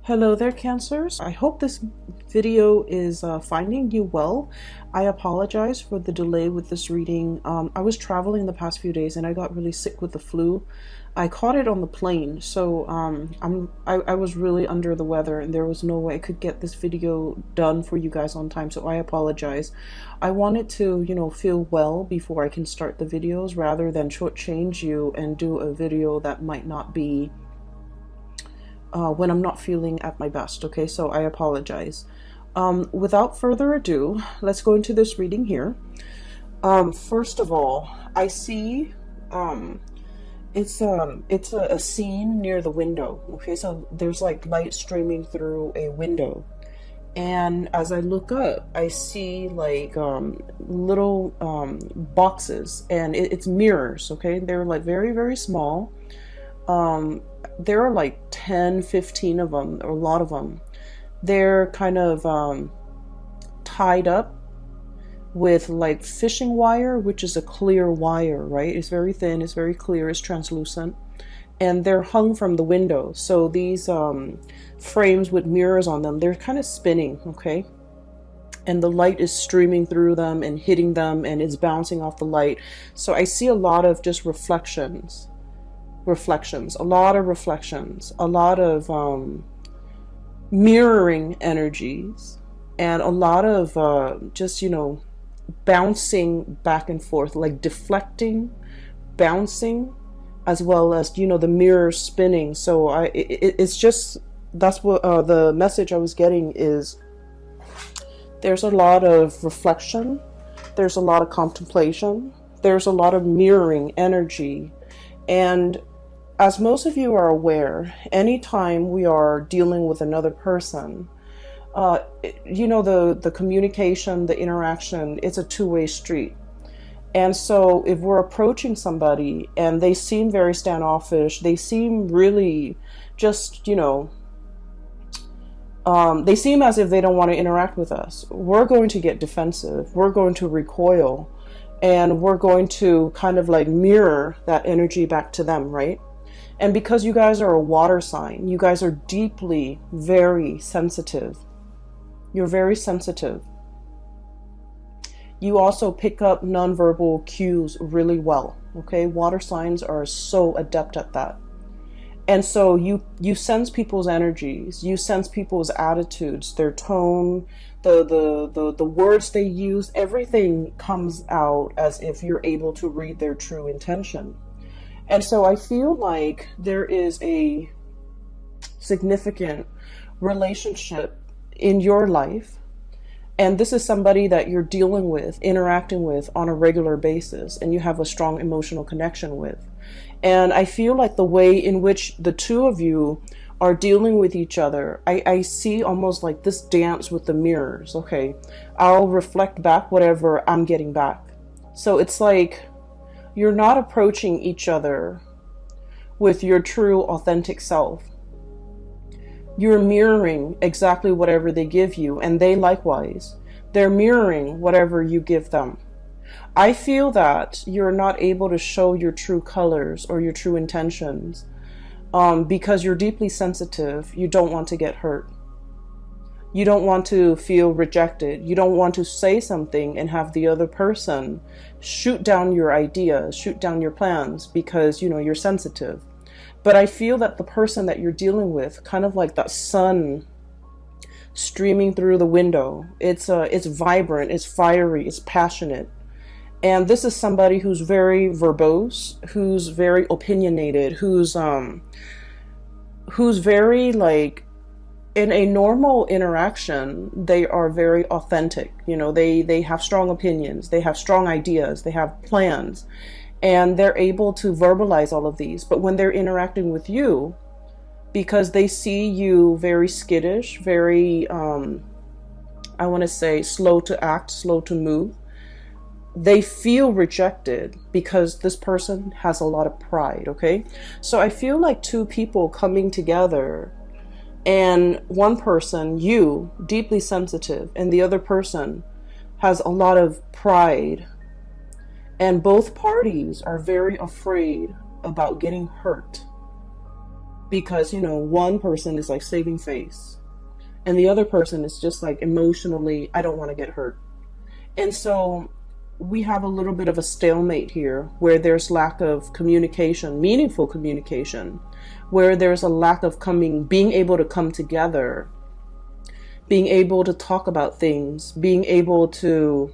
Hello there, Cancers. I hope this video is finding you well. I apologize for the delay with this reading. I was traveling the past few days and I got really sick with the flu. I caught it on the plane, so I was really under the weather and there was no way I could get this video done for you guys on time, so I apologize. I wanted to, feel well before I can start the videos rather than shortchange you and do a video that might not be when I'm not feeling at my best. Okay, so I apologize. Without further ado, let's go into this reading here. First of all, I see it's a scene near the window. Okay, so there's like light streaming through a window, and as I look up, I see like little boxes, and it's mirrors. Okay, they're like very, very small. There are like 10, 15 of them, or a lot of them. They're kind of tied up with like fishing wire, which is a clear wire, right? It's very thin, it's very clear, it's translucent. And they're hung from the window. So these frames with mirrors on them, they're kind of spinning, okay? And the light is streaming through them and hitting them, and it's bouncing off the light. So I see a lot of just reflections, a lot of reflections, a lot of mirroring energies, and a lot of just bouncing back and forth, like deflecting, bouncing, as well as the mirror spinning. So it's just, that's what the message I was getting is, there's a lot of reflection, there's a lot of contemplation, there's a lot of mirroring energy. And as most of you are aware, anytime we are dealing with another person, the communication, the interaction, it's a two-way street. And so if we're approaching somebody and they seem very standoffish, they seem really just, they seem as if they don't want to interact with us, we're going to get defensive, we're going to recoil, and we're going to kind of like mirror that energy back to them, right? And because you guys are a water sign, you guys are deeply, very sensitive. You're very sensitive. You also pick up nonverbal cues really well, okay? Water signs are so adept at that. And so you sense people's energies, you sense people's attitudes, their tone, the words they use, everything comes out as if you're able to read their true intention. And so I feel like there is a significant relationship in your life, and this is somebody that you're dealing with, interacting with on a regular basis, and you have a strong emotional connection with. And I feel like the way in which the two of you are dealing with each other, I see almost like this dance with the mirrors. Okay, I'll reflect back whatever I'm getting back. So it's like you're not approaching each other with your true, authentic self. You're mirroring exactly whatever they give you, and they likewise. They're mirroring whatever you give them. I feel that you're not able to show your true colors or your true intentions because you're deeply sensitive. You don't want to get hurt. You don't want to feel rejected. You don't want to say something and have the other person shoot down your ideas, shoot down your plans because, you're sensitive. But I feel that the person that you're dealing with, kind of like that sun streaming through the window, it's vibrant, it's fiery, it's passionate. And this is somebody who's very verbose, who's very opinionated, who's very like, in a normal interaction, they are very authentic. They have strong opinions, they have strong ideas, they have plans, and they're able to verbalize all of these. But when they're interacting with you, because they see you very skittish, very, I want to say slow to act, slow to move, they feel rejected because this person has a lot of pride, okay? So I feel like two people coming together, and one person, you, deeply sensitive, and the other person has a lot of pride. And both parties are very afraid about getting hurt. because, you know, one person is like saving face and the other person is just like emotionally, I don't want to get hurt. And so we have a little bit of a stalemate here where there's lack of communication, meaningful communication, where there's a lack of being able to come together, being able to talk about things, being able to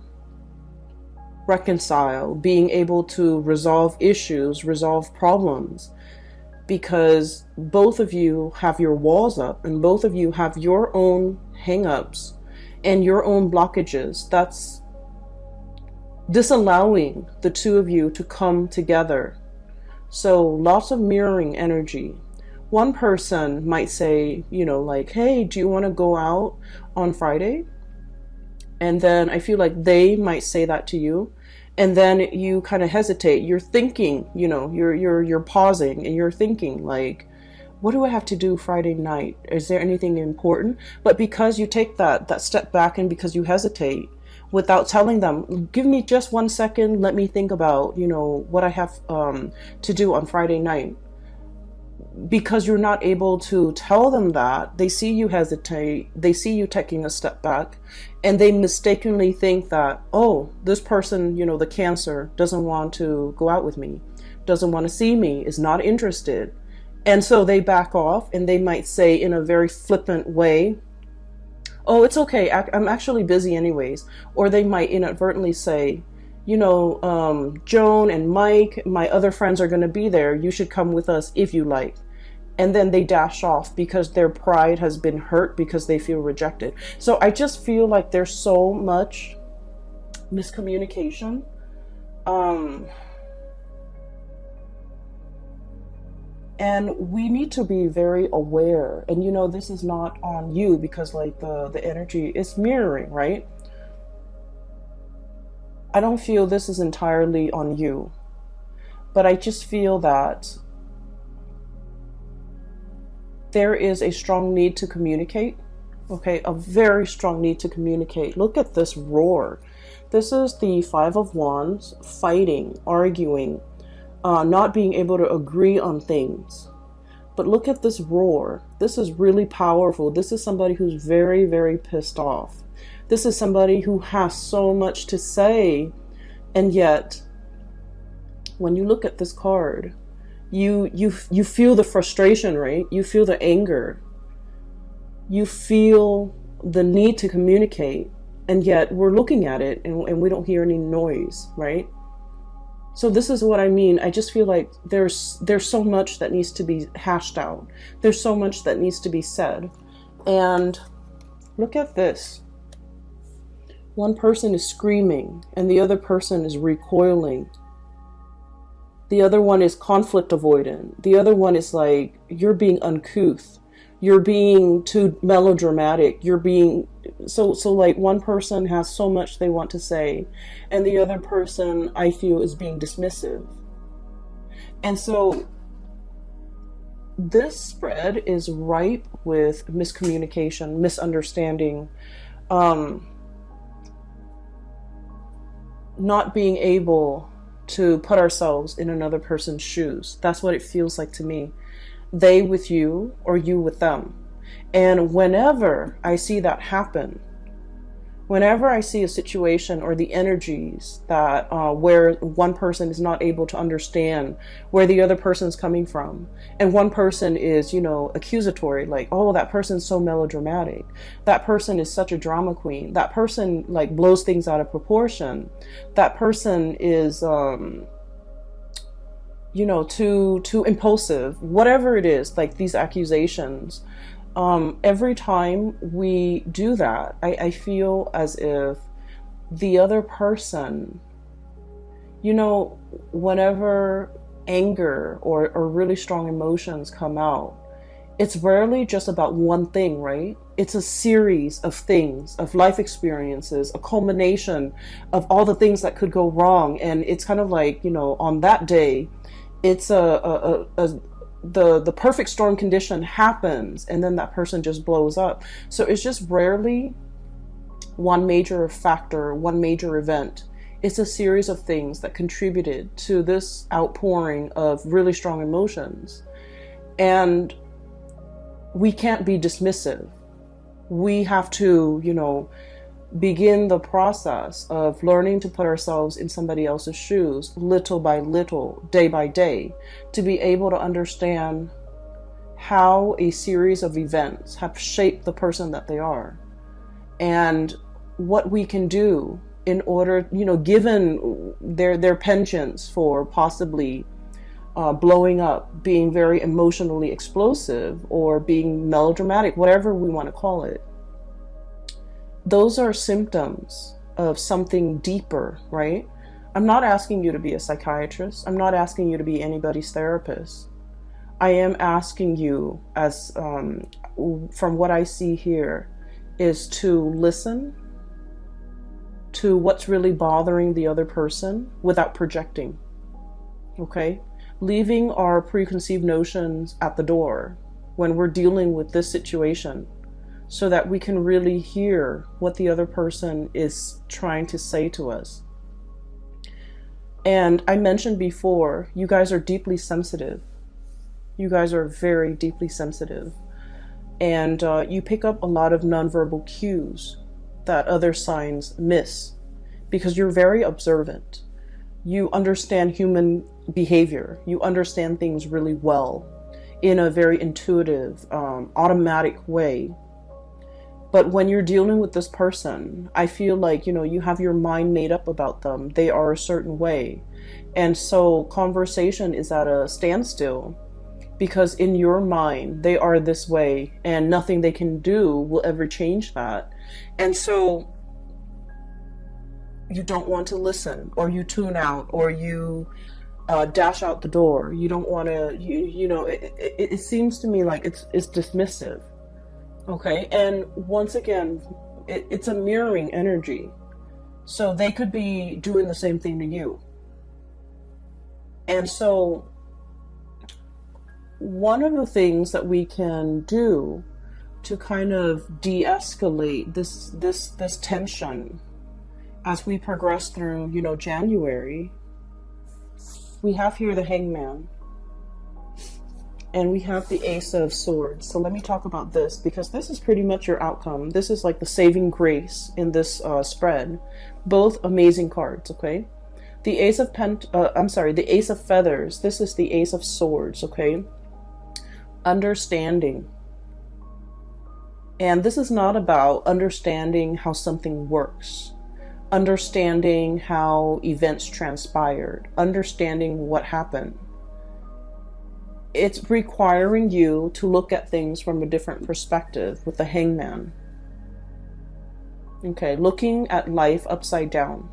reconcile, being able to resolve issues, resolve problems, because both of you have your walls up and both of you have your own hang-ups and your own blockages that's disallowing the two of you to come together. So lots of mirroring energy. One person might say, you know, like, hey, do you want to go out on Friday? And then I feel like they might say that to you. And then you kind of hesitate. You're thinking, you know, you're pausing and you're thinking like, what do I have to do Friday night? Is there anything important? But because you take that step back and because you hesitate without telling them, give me just 1 second, let me think about, you know, what I have to do on Friday night. Because you're not able to tell them that, they see you hesitate, they see you taking a step back, and they mistakenly think that, oh, this person, you know, the Cancer, doesn't want to go out with me, doesn't want to see me, is not interested. And so they back off and they might say in a very flippant way, oh, it's okay, I'm actually busy anyways. Or they might inadvertently say, you know, Joan and Mike, my other friends are going to be there. You should come with us if you like. And then they dash off because their pride has been hurt because they feel rejected. So I just feel like there's so much miscommunication. And we need to be very aware. And, you know, this is not on you because like the energy is mirroring, right? I don't feel this is entirely on you, but I just feel that there is a strong need to communicate, okay? A very strong need to communicate. Look at this roar. This is the Five of Wands, fighting, arguing, not being able to agree on things. But look at this roar. This is really powerful. This is somebody who's very, very pissed off. This is somebody who has so much to say, and yet when you look at this card, you feel the frustration, right? You feel the anger. You feel the need to communicate, and yet we're looking at it and we don't hear any noise, right? So this is what I mean. I just feel like there's so much that needs to be hashed out. There's so much that needs to be said. And look at this. One person is screaming and the other person is recoiling. The other one is conflict avoidant. The other one is like, you're being uncouth. You're being too melodramatic. You're being so like one person has so much they want to say and the other person, I feel, is being dismissive. And so this spread is ripe with miscommunication, misunderstanding, not being able to put ourselves in another person's shoes. That's what it feels like to me. They with you or you with them. And whenever I see that happen, whenever I see a situation or the energies that where one person is not able to understand where the other person's coming from, and one person is, you know, accusatory, like, oh, that person's so melodramatic, that person is such a drama queen, that person like blows things out of proportion, that person is you know, too impulsive, whatever it is, like these accusations. Every time we do that, I feel as if the other person, you know, whenever anger or really strong emotions come out, it's rarely just about one thing, right? It's a series of things, of life experiences, a culmination of all the things that could go wrong. And it's kind of like, you know, on that day, it's the perfect storm condition happens and then that person just blows up. So it's just rarely one major factor, one major event. It's a series of things that contributed to this outpouring of really strong emotions. And we can't be dismissive. We have to, begin the process of learning to put ourselves in somebody else's shoes, little by little, day by day, to be able to understand how a series of events have shaped the person that they are, and what we can do in order, given their penchants for possibly blowing up, being very emotionally explosive, or being melodramatic, whatever we want to call it. Those are symptoms of something deeper, right? I'm not asking you to be a psychiatrist. I'm not asking you to be anybody's therapist. I am asking you, as from what I see here, is to listen to what's really bothering the other person without projecting, okay? Leaving our preconceived notions at the door when we're dealing with this situation, so that we can really hear what the other person is trying to say to us. And I mentioned before, you guys are deeply sensitive. You guys are very deeply sensitive. And you pick up a lot of nonverbal cues that other signs miss, because you're very observant. You understand human behavior. You understand things really well in a very intuitive, automatic way. But when you're dealing with this person, I feel like, you have your mind made up about them. They are a certain way. And so conversation is at a standstill, because in your mind, they are this way, and nothing they can do will ever change that. And so you don't want to listen, or you tune out, or you dash out the door. You don't want to, it seems to me like it's dismissive. Okay, and once again, it's a mirroring energy. So they could be doing the same thing to you. And so one of the things that we can do to kind of de-escalate this tension as we progress through, January, we have here the Hangman. And we have the Ace of Swords. So let me talk about this, because this is pretty much your outcome. This is like the saving grace in this spread. Both amazing cards, okay? The Ace of the Ace of Feathers. This is the Ace of Swords, okay? Understanding. And this is not about understanding how something works, understanding how events transpired, understanding what happened. It's requiring you to look at things from a different perspective with the Hangman. Okay, looking at life upside down.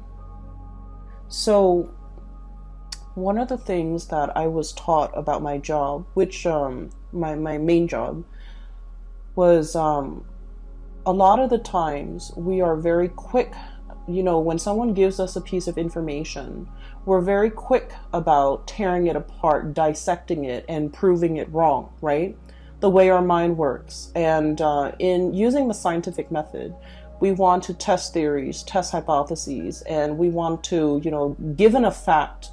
So, one of the things that I was taught about my job, which my main job, was a lot of the times we are very quick, when someone gives us a piece of information, we're very quick about tearing it apart, dissecting it, and proving it wrong, right? The way our mind works. And in using the scientific method, we want to test theories, test hypotheses, and we want to, given a fact,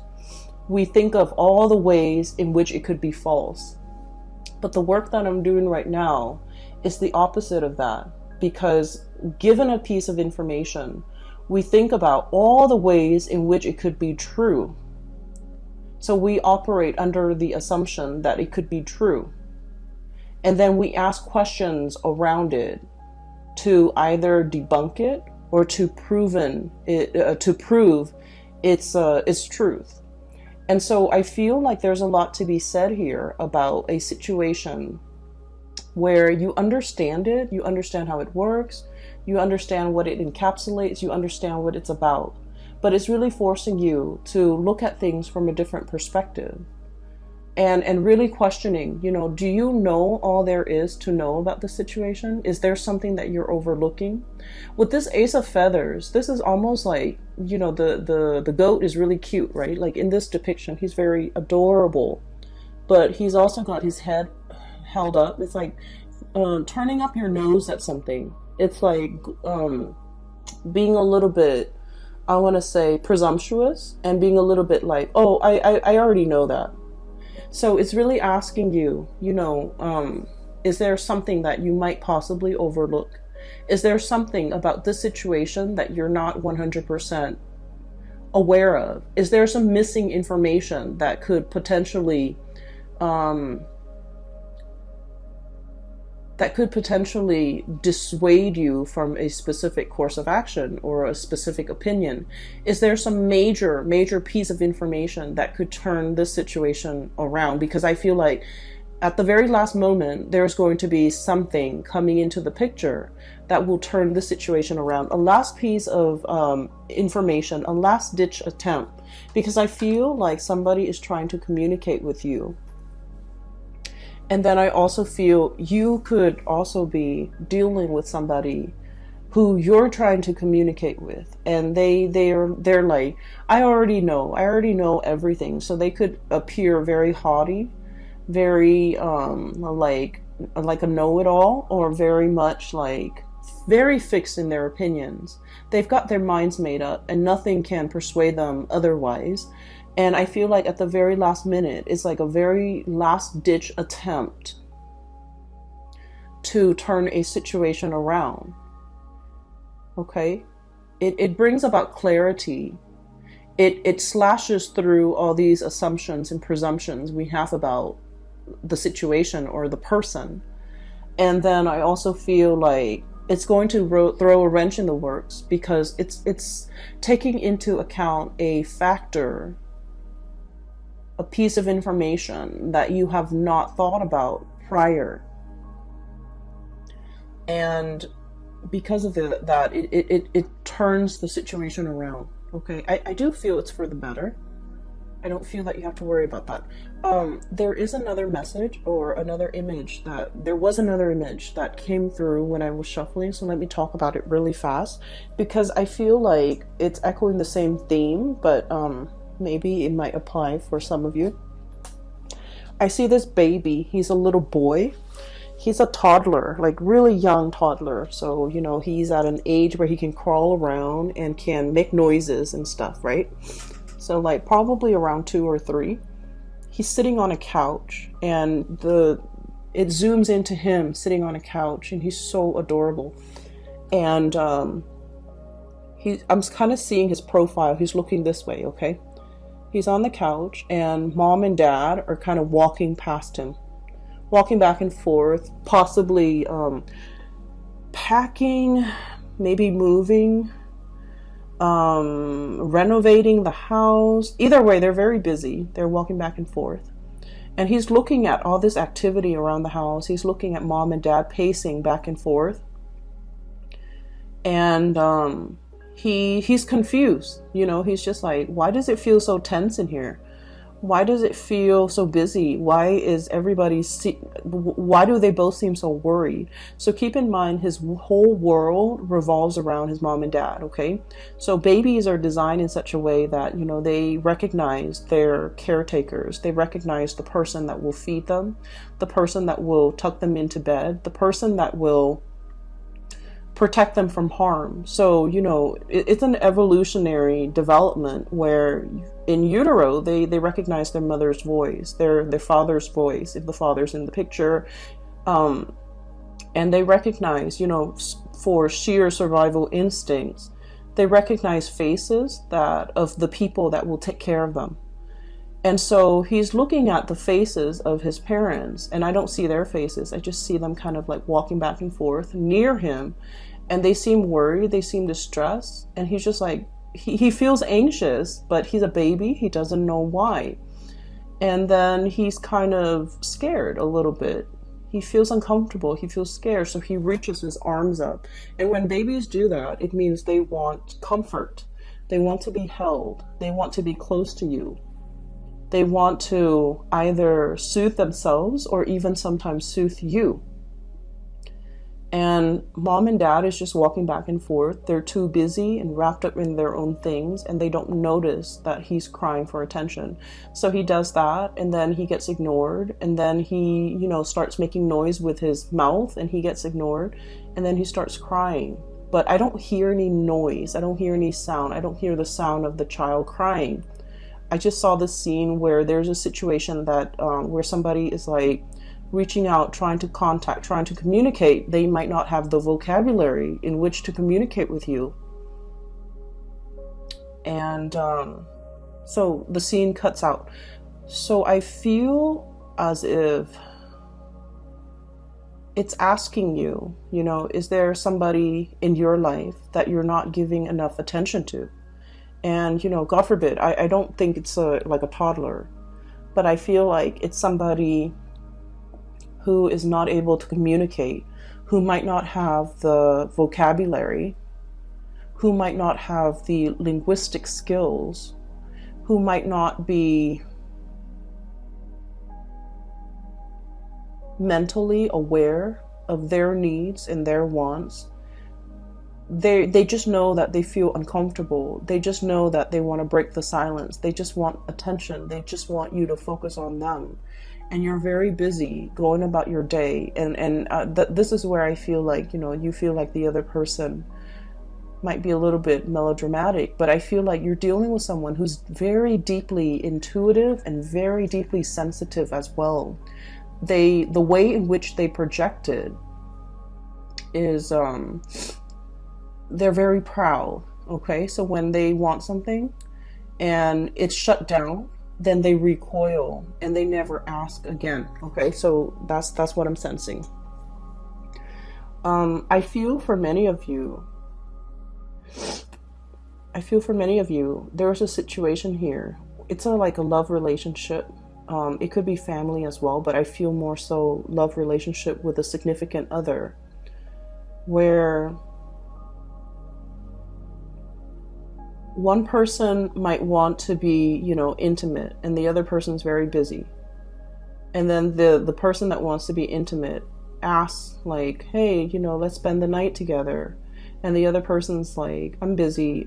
we think of all the ways in which it could be false. But the work that I'm doing right now is the opposite of that, because given a piece of information, we think about all the ways in which it could be true. So we operate under the assumption that it could be true. And then we ask questions around it to either debunk it or to prove its truth. And so I feel like there's a lot to be said here about a situation where you understand it, you understand how it works, you understand what it encapsulates, you understand what it's about. But it's really forcing you to look at things from a different perspective. And really questioning, do you know all there is to know about the situation? Is there something that you're overlooking? With this Ace of Feathers, this is almost like, the goat is really cute, right? Like in this depiction, he's very adorable, but he's also got his head held up. It's like turning up your nose at something. It's like being a little bit, I want to say, presumptuous, and being a little bit like, I already know that. So it's really asking you, Is there something that you might possibly overlook? Is there something about this situation that you're not 100% aware of? Is there some missing information that could potentially dissuade you from a specific course of action or a specific opinion? Is there some major piece of information that could turn this situation around? Because I feel like at the very last moment, there's going to be something coming into the picture that will turn the situation around. A last piece of information, a last ditch attempt, because I feel like somebody is trying to communicate with you. And then I also feel you could also be dealing with somebody who you're trying to communicate with, and they're like, I already know everything. So they could appear very haughty, very like a know-it-all, or very much like very fixed in their opinions. They've got their minds made up and nothing can persuade them otherwise. And I feel like at the very last minute, it's like a very last ditch attempt to turn a situation around. Okay? It brings about clarity. It slashes through all these assumptions and presumptions we have about the situation or the person. And then I also feel like it's going to throw a wrench in the works, because it's taking into account a factor, a piece of information that you have not thought about prior. And because of that, it turns the situation around. Okay, I do feel it's for the better. I don't feel that you have to worry about that. There is another message or another image there was another image that came through when I was shuffling. So let me talk about it really fast, because I feel like it's echoing the same theme, but maybe it might apply for some of you. I see this baby. He's a little boy. He's a toddler, like really young toddler. So, you know, he's at an age where he can crawl around and can make noises and stuff, right? So like probably around 2 or 3. He's sitting on a couch, and it zooms into him sitting on a couch, and he's so adorable. And I'm kind of seeing his profile. He's looking this way, okay? He's on the couch, and mom and dad are kind of walking past him, walking back and forth, possibly packing, maybe moving, renovating the house. Either way, they're very busy. They're walking back and forth. And he's looking at all this activity around the house. He's looking at mom and dad pacing back and forth. And he's confused. You know, he's just like, why does it feel so tense in here? Why does it feel so busy? Why do they both seem so worried? So keep in mind, his whole world revolves around his mom and dad, okay? So babies are designed in such a way that, you know, they recognize their caretakers. They recognize the person that will feed them, the person that will tuck them into bed, the person that will protect them from harm. So, you know, it's an evolutionary development where in utero, they recognize their mother's voice, their father's voice, if the father's in the picture. And they recognize, you know, for sheer survival instincts, they recognize faces of the people that will take care of them. And so he's looking at the faces of his parents, and I don't see their faces. I just see them kind of like walking back and forth near him. And they seem worried, they seem distressed, and he's just like, he feels anxious, but he's a baby, he doesn't know why. And then he's kind of scared a little bit. He feels uncomfortable, he feels scared, so he reaches his arms up. And when babies do that, it means they want comfort. They want to be held. They want to be close to you. They want to either soothe themselves or even sometimes soothe you. And mom and dad is just walking back and forth. They're too busy and wrapped up in their own things, and they don't notice that he's crying for attention. So he does that, and then he gets ignored, and then he, you know, starts making noise with his mouth, and he gets ignored, and then he starts crying. But I don't hear any noise. I don't hear any sound. I don't hear the sound of the child crying. I just saw this scene where there's a situation that where somebody is like reaching out, trying to contact, trying to communicate, they might not have the vocabulary in which to communicate with you. And so the scene cuts out. So I feel as if it's asking you, you know, is there somebody in your life that you're not giving enough attention to? And, you know, God forbid, I don't think it's like a toddler, but I feel like it's somebody who is not able to communicate, who might not have the vocabulary, who might not have the linguistic skills, who might not be mentally aware of their needs and their wants. They just know that they feel uncomfortable. They just know that they want to break the silence. They just want attention. They just want you to focus on them. And you're very busy going about your day. And this is where I feel like, you know, you feel like the other person might be a little bit melodramatic, but I feel like you're dealing with someone who's very deeply intuitive and very deeply sensitive as well. The way in which they project it is they're very proud. Okay, so when they want something and it's shut down, then they recoil and they never ask again. Okay, so that's what I'm sensing. I feel for many of you, there's a situation here. It's like a love relationship. It could be family as well, but I feel more so love relationship with a significant other, where one person might want to be, you know, intimate, and the other person's very busy. And then the person that wants to be intimate asks, like, hey, you know, let's spend the night together. And the other person's like, I'm busy.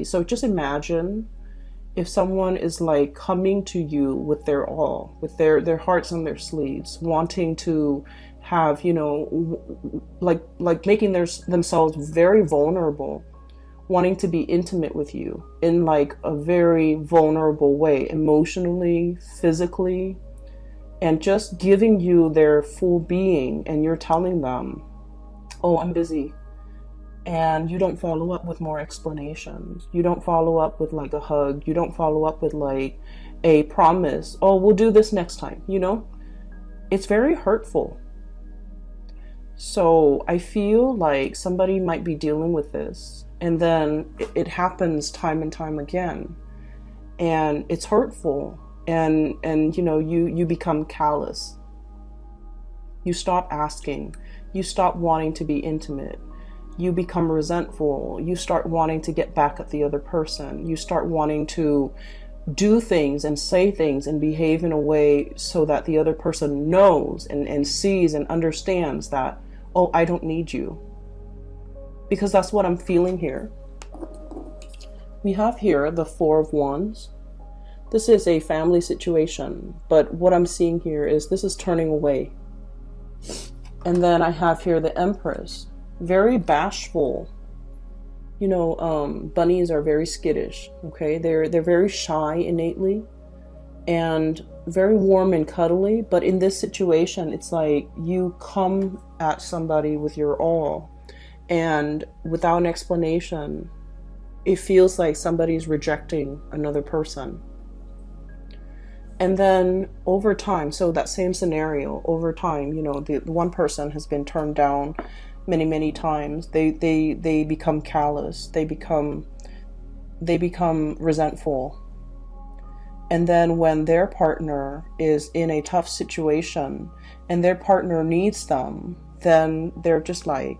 So just imagine if someone is like coming to you with their all, with their hearts on their sleeves, wanting to have, you know, like making themselves very vulnerable, wanting to be intimate with you in like a very vulnerable way, emotionally, physically, and just giving you their full being, and you're telling them, oh, I'm busy. And you don't follow up with more explanations. You don't follow up with like a hug. You don't follow up with like a promise. Oh, we'll do this next time, you know? It's very hurtful. So I feel like somebody might be dealing with this, and then it happens time and time again. And it's hurtful. And you know, you become callous. You stop asking. You stop wanting to be intimate. You become resentful. You start wanting to get back at the other person. You start wanting to do things and say things and behave in a way so that the other person knows and sees and understands that, oh, I don't need you. Because that's what I'm feeling here. We have here the Four of Wands. This is a family situation, but what I'm seeing here is this is turning away. And then I have here the Empress. Very bashful. You know, bunnies are very skittish. Okay, they're very shy innately, and very warm and cuddly. But in this situation, it's like you come at somebody with your all, and without an explanation, it feels like somebody's rejecting another person. And then over time, so that same scenario, over time, you know, the one person has been turned down many times. They become callous. They become resentful. And then when their partner is in a tough situation and their partner needs them, then they're just like,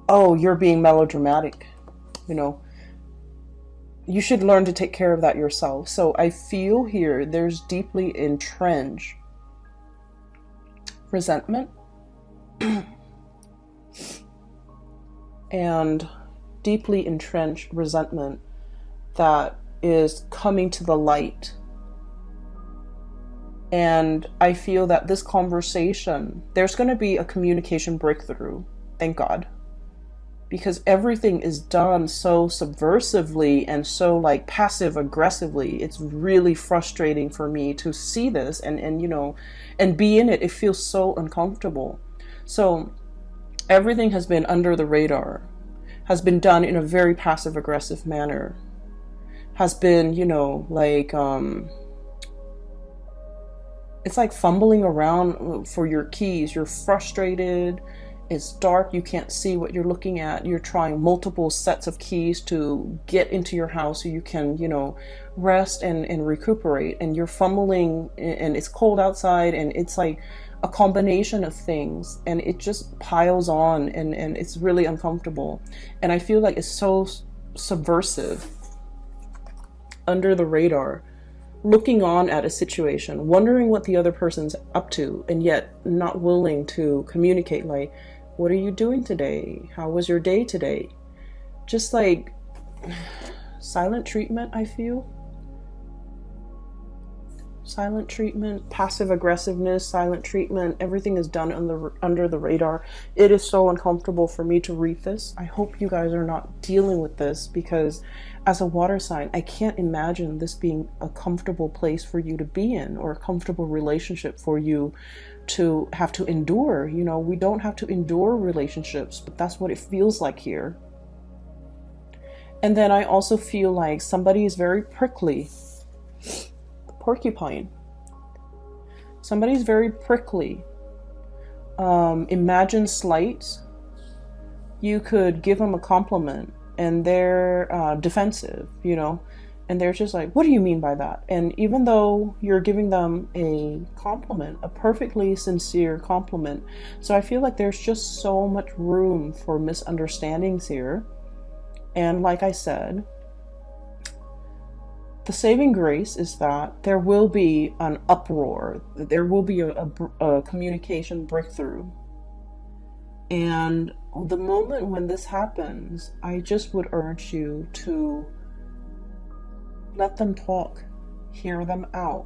oh, you're being melodramatic. You know, you should learn to take care of that yourself. So I feel here there's deeply entrenched resentment and deeply entrenched resentment that is coming to the light. And I feel that this conversation, there's going to be a communication breakthrough, thank God. because everything is done so subversively and so like passive aggressively. It's really frustrating for me to see this and you know, and be in it. It feels so uncomfortable. So everything has been under the radar, has been done in a very passive aggressive manner, has been, you know, like it's like fumbling around for your keys. You're frustrated. It's dark. You can't see what you're looking at. You're trying multiple sets of keys to get into your house so you can, you know, rest and recuperate. And you're fumbling, and it's cold outside, and it's like a combination of things, and it just piles on, and it's really uncomfortable. And I feel like it's so subversive, under the radar, looking on at a situation, wondering what the other person's up to, and yet not willing to communicate, like, what are you doing today? How was your day today? Just like silent treatment, I feel. Silent treatment, passive aggressiveness, silent treatment. Everything is done under the radar. It is so uncomfortable for me to read this. I hope you guys are not dealing with this, because as a water sign, I can't imagine this being a comfortable place for you to be in, or a comfortable relationship for you to have to endure. You know, we don't have to endure relationships, but that's what it feels like here. And then I also feel like somebody is very prickly. Porcupine. Somebody's very prickly. Imagine slights. You could give them a compliment and they're defensive, you know, and they're just like, what do you mean by that? And even though you're giving them a compliment, a perfectly sincere compliment, so I feel like there's just so much room for misunderstandings here. And like I said, the saving grace is that there will be an uproar. There will be a communication breakthrough. And the moment when this happens, I just would urge you to let them talk, hear them out.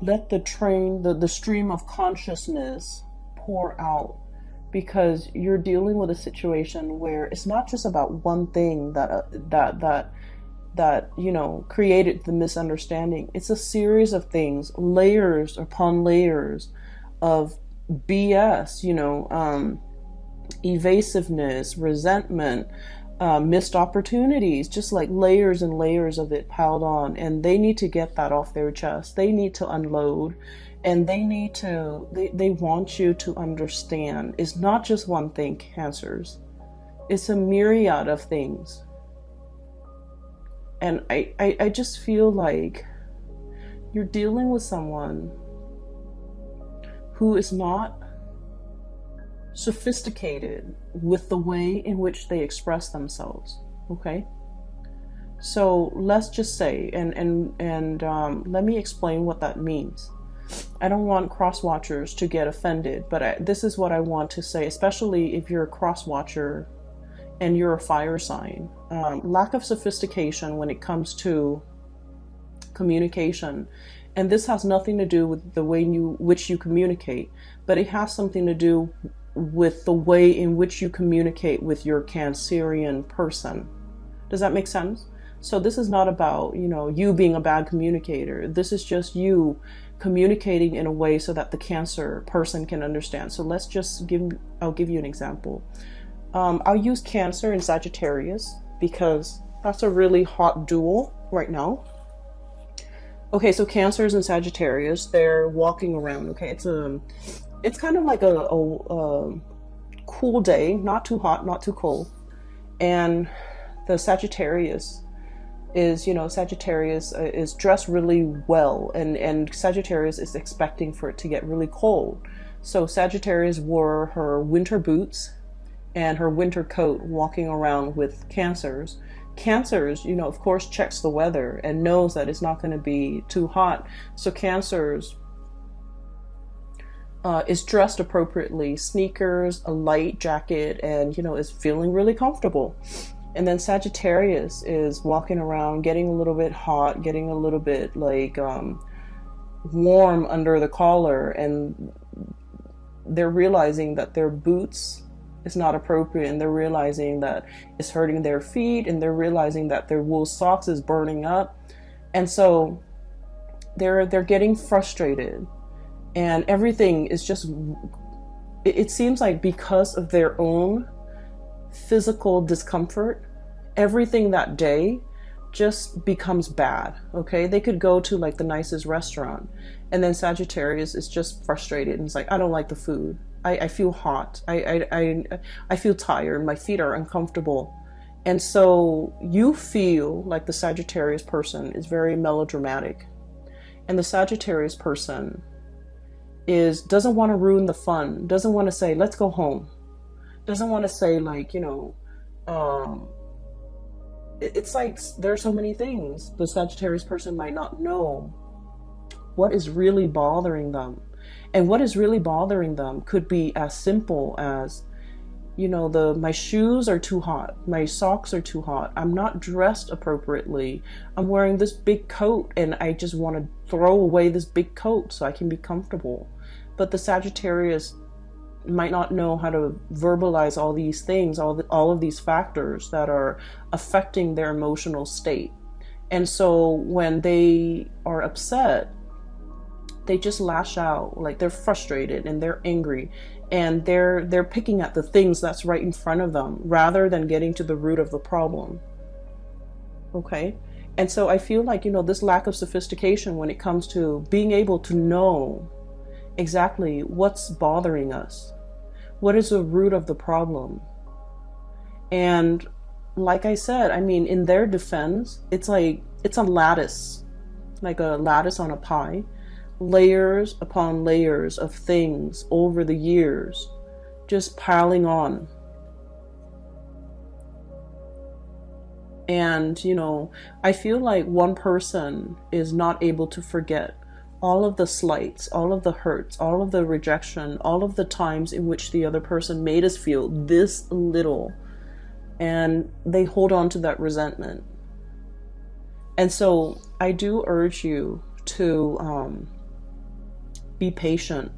Let the stream of consciousness pour out, because you're dealing with a situation where it's not just about one thing that you know created the misunderstanding. It's a series of things, layers upon layers of BS, you know, evasiveness, resentment, missed opportunities, just like layers and layers of it piled on. And they need to get that off their chest. They need to unload, and they want you to understand it's not just one thing, Cancers. It's a myriad of things. And I just feel like you're dealing with someone who is not sophisticated with the way in which they express themselves. Okay? So let's just say, and let me explain what that means. I don't want cross-watchers to get offended, but this is what I want to say, especially if you're a cross-watcher and you're a fire sign. Lack of sophistication when it comes to communication. And this has nothing to do with the way in which you communicate, but it has something to do with the way in which you communicate with your Cancerian person. Does that make sense? So this is not about, you know, you being a bad communicator. This is just you communicating in a way so that the Cancer person can understand. So let's just I'll give you an example. I'll use Cancer and Sagittarius because that's a really hot duel right now. Okay, so Cancers and Sagittarius, they're walking around. Okay, it's kind of like a cool day, not too hot, not too cold. And the Sagittarius is, you know, Sagittarius is dressed really well, and Sagittarius is expecting for it to get really cold. So Sagittarius wore her winter boots and her winter coat, walking around with Cancers. Cancers, you know, of course, checks the weather and knows that it's not going to be too hot. So Cancers is dressed appropriately, sneakers, a light jacket, and, you know, is feeling really comfortable. And then Sagittarius is walking around, getting a little bit hot, getting a little bit like warm under the collar, and they're realizing that their boots is not appropriate, and they're realizing that it's hurting their feet, and they're realizing that their wool socks is burning up. And so they're getting frustrated, and everything is just, it seems like because of their own physical discomfort, everything that day just becomes bad. Okay, they could go to like the nicest restaurant, and then Sagittarius is just frustrated and it's like, I don't like the food. I feel hot. I feel tired. My feet are uncomfortable. And so you feel like the Sagittarius person is very melodramatic, and the Sagittarius person doesn't want to ruin the fun, doesn't want to say let's go home, doesn't want to say like, it's like there are so many things. The Sagittarius person might not know what is really bothering them. And what is really bothering them could be as simple as, my shoes are too hot, my socks are too hot, I'm not dressed appropriately, I'm wearing this big coat and I just want to throw away this big coat so I can be comfortable. But the Sagittarius might not know how to verbalize all these things, all of these factors that are affecting their emotional state. And so when they are upset, they just lash out, like they're frustrated and they're angry, and they're picking at the things that's right in front of them rather than getting to the root of the problem. Okay? And so I feel like, this lack of sophistication when it comes to being able to know exactly what's bothering us, what is the root of the problem. And like I said, in their defense, it's like it's a lattice, like a lattice on a pie. Layers upon layers of things over the years, just piling on. And, I feel like one person is not able to forget all of the slights, all of the hurts, all of the rejection, all of the times in which the other person made us feel this little. And they hold on to that resentment. And so I do urge you to be patient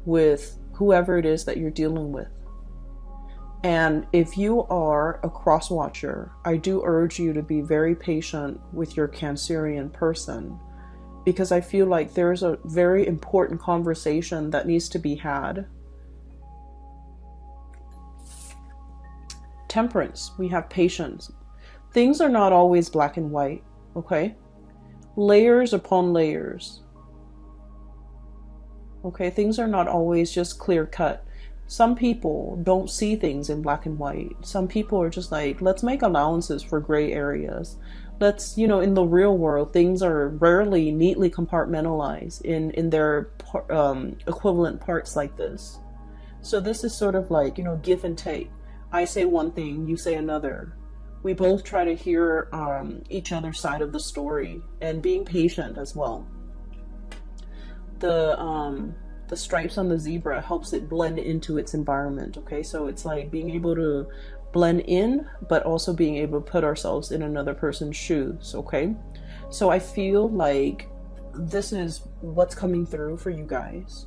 with whoever it is that you're dealing with. And if you are a cross watcher, I do urge you to be very patient with your Cancerian person, because I feel like there's a very important conversation that needs to be had. Temperance, we have patience. Things are not always black and white, okay? Layers upon layers. Okay, things are not always just clear cut. Some people don't see things in black and white. Some people are just like, let's make allowances for gray areas. Let's, in the real world, things are rarely neatly compartmentalized in their equivalent parts like this. So this is sort of like, give and take. I say one thing, you say another. We both try to hear each other's side of the story, and being patient as well. The stripes on the zebra helps it blend into its environment. Okay, so it's like being able to blend in, but also being able to put ourselves in another person's shoes. Okay, so I feel like this is what's coming through for you guys.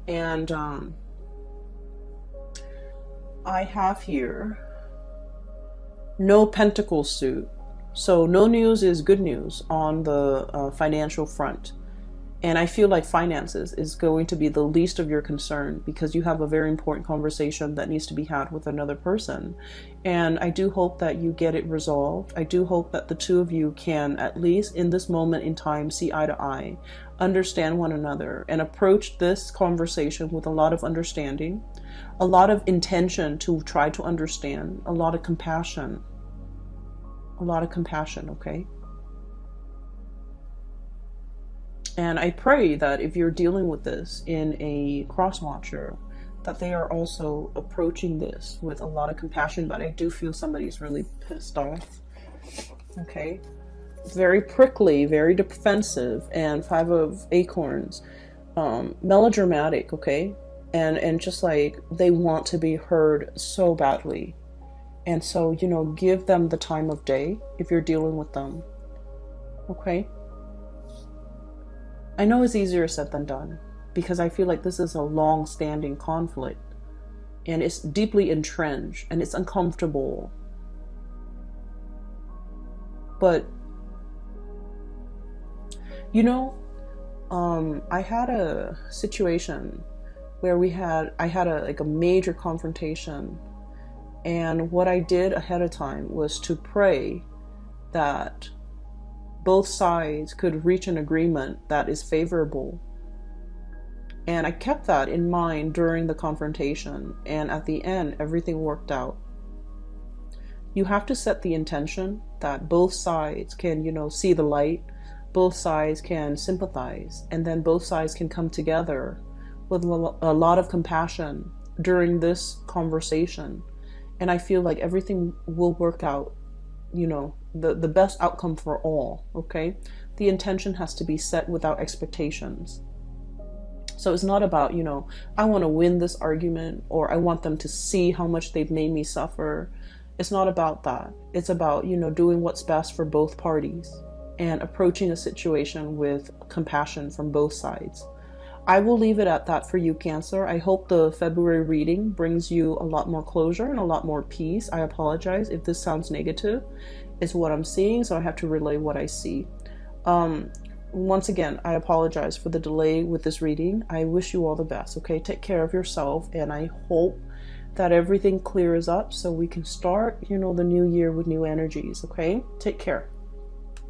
And I have here no pentacles suit, so no news is good news on the financial front. And I feel like finances is going to be the least of your concern, because you have a very important conversation that needs to be had with another person. And I do hope that you get it resolved. I do hope that the two of you can, at least in this moment in time, see eye to eye, understand one another, and approach this conversation with a lot of understanding, a lot of intention to try to understand, a lot of compassion. Okay? And I pray that if you're dealing with this in a cross watcher, that they are also approaching this with a lot of compassion. But I do feel somebody's really pissed off. Okay. Very prickly, very defensive, and 5 of acorns. Melodramatic, okay? And just like they want to be heard so badly. And so, give them the time of day if you're dealing with them. Okay? I know it's easier said than done, because I feel like this is a long-standing conflict. and it's deeply entrenched and it's uncomfortable. But, you know, I had a situation where I had a major confrontation, and what I did ahead of time was to pray that both sides could reach an agreement that is favorable. And I kept that in mind during the confrontation, and at the end, everything worked out. You have to set the intention that both sides can, see the light, both sides can sympathize, and then both sides can come together with a lot of compassion during this conversation. And I feel like everything will work out, the best outcome for all, okay? The intention has to be set without expectations. So it's not about, I want to win this argument, or I want them to see how much they've made me suffer. It's not about that. It's about, doing what's best for both parties and approaching a situation with compassion from both sides. I will leave it at that for you, Cancer. I hope the February reading brings you a lot more closure and a lot more peace. I apologize if this sounds negative. It's what I'm seeing, so I have to relay what I see. Once again, I apologize for the delay with this reading. I wish you all the best, okay? Take care of yourself, and I hope that everything clears up so we can start, the new year with new energies, okay? Take care.